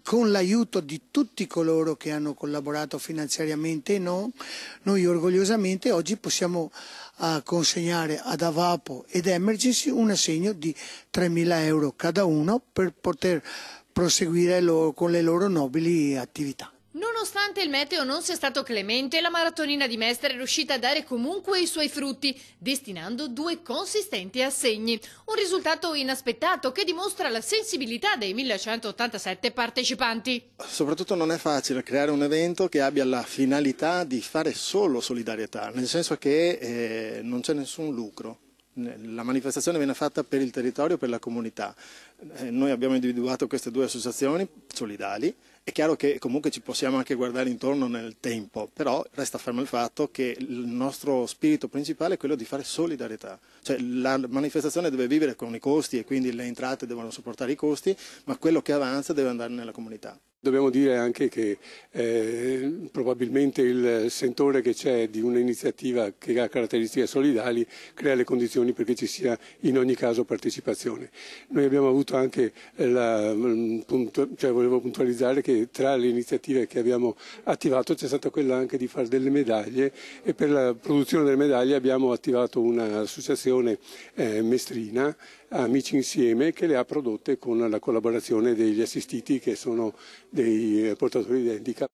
con l'aiuto di tutti coloro che hanno collaborato finanziariamente e non, noi orgogliosamente oggi possiamo consegnare ad Avapo ed Emergency un assegno di 3.000 euro cada uno per poter proseguire con le loro nobili attività. Nonostante il meteo non sia stato clemente, la maratonina di Mestre è riuscita a dare comunque i suoi frutti, destinando 2 consistenti assegni. Un risultato inaspettato che dimostra la sensibilità dei 1187 partecipanti. Soprattutto non è facile creare un evento che abbia la finalità di fare solo solidarietà, nel senso che non c'è nessun lucro. La manifestazione viene fatta per il territorio, per la comunità. Noi abbiamo individuato queste 2 associazioni solidali. È chiaro che comunque ci possiamo anche guardare intorno nel tempo, però resta fermo il fatto che il nostro spirito principale è quello di fare solidarietà. Cioè la manifestazione deve vivere con i costi e quindi le entrate devono sopportare i costi, ma quello che avanza deve andare nella comunità. Dobbiamo dire anche che probabilmente il sentore che c'è di un'iniziativa che ha caratteristiche solidali crea le condizioni perché ci sia in ogni caso partecipazione. Noi abbiamo avuto anche volevo puntualizzare che tra le iniziative che abbiamo attivato c'è stata quella anche di fare delle medaglie e per la produzione delle medaglie abbiamo attivato un'associazione mestrina, Amici Insieme, che le ha prodotte con la collaborazione degli assistiti che sono dei portatori di handicap.